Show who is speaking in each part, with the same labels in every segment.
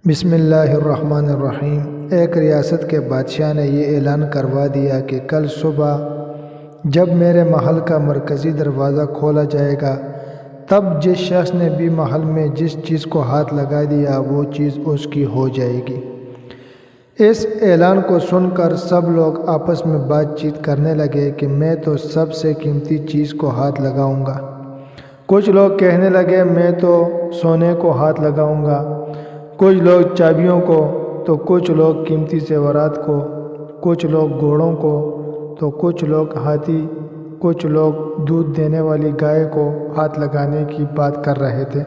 Speaker 1: بسم اللہ الرحمن الرحیم۔ ایک ریاست کے بادشاہ نے یہ اعلان کروا دیا کہ کل صبح جب میرے محل کا مرکزی دروازہ کھولا جائے گا تب جس شخص نے بھی محل میں جس چیز کو ہاتھ لگا دیا وہ چیز اس کی ہو جائے گی۔ اس اعلان کو سن کر سب لوگ آپس میں بات چیت کرنے لگے کہ میں تو سب سے قیمتی چیز کو ہاتھ لگاؤں گا۔ کچھ لوگ کہنے لگے میں تو سونے کو ہاتھ لگاؤں گا، کچھ لوگ چابیوں کو، تو کچھ لوگ قیمتی زیورات کو، کچھ لوگ گھوڑوں کو، تو کچھ لوگ ہاتھی، کچھ لوگ دودھ دینے والی گائے کو ہاتھ لگانے کی بات کر رہے تھے۔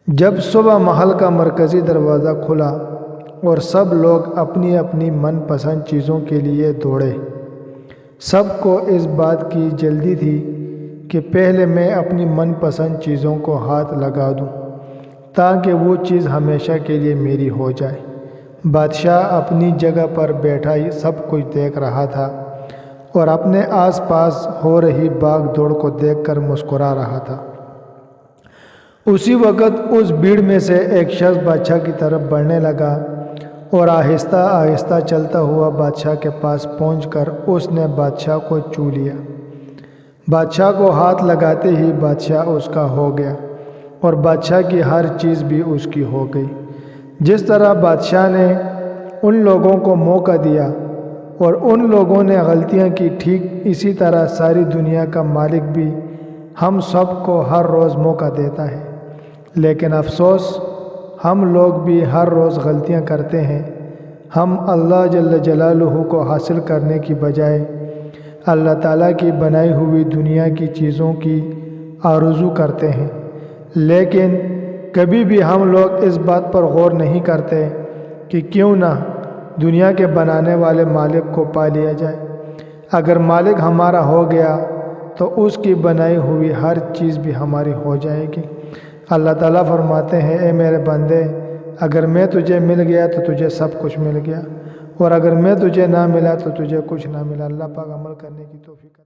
Speaker 1: جب صبح محل کا مرکزی دروازہ کھلا اور سب لوگ اپنی اپنی من پسند چیزوں کے لیے دوڑے، سب کو اس بات کی جلدی تھی کہ پہلے میں اپنی من پسند چیزوں کو ہاتھ لگا دوں تاکہ وہ چیز ہمیشہ کے لیے میری ہو جائے۔ بادشاہ اپنی جگہ پر بیٹھا ہی سب کچھ دیکھ رہا تھا اور اپنے آس پاس ہو رہی بھاگ دوڑ کو دیکھ کر مسکرا رہا تھا۔ اسی وقت اس بھیڑ میں سے ایک شخص بادشاہ کی طرف بڑھنے لگا اور آہستہ آہستہ چلتا ہوا بادشاہ کے پاس پہنچ کر اس نے بادشاہ کو چھو لیا۔ بادشاہ کو ہاتھ لگاتے ہی بادشاہ اس کا ہو گیا اور بادشاہ کی ہر چیز بھی اس کی ہو گئی۔ جس طرح بادشاہ نے ان لوگوں کو موقع دیا اور ان لوگوں نے غلطیاں کی، ٹھیک اسی طرح ساری دنیا کا مالک بھی ہم سب کو ہر روز موقع دیتا ہے، لیکن افسوس ہم لوگ بھی ہر روز غلطیاں کرتے ہیں۔ ہم اللہ جل جلالہ کو حاصل کرنے کی بجائے اللہ تعالیٰ کی بنائی ہوئی دنیا کی چیزوں کی آرزو کرتے ہیں، لیکن کبھی بھی ہم لوگ اس بات پر غور نہیں کرتے کہ کیوں نہ دنیا کے بنانے والے مالک کو پا لیا جائے۔ اگر مالک ہمارا ہو گیا تو اس کی بنائی ہوئی ہر چیز بھی ہماری ہو جائے گی۔ اللہ تعالیٰ فرماتے ہیں، اے میرے بندے، اگر میں تجھے مل گیا تو تجھے سب کچھ مل گیا، اور اگر میں تجھے نہ ملا تو تجھے کچھ نہ ملا۔ اللہ پاک عمل کرنے کی توفیق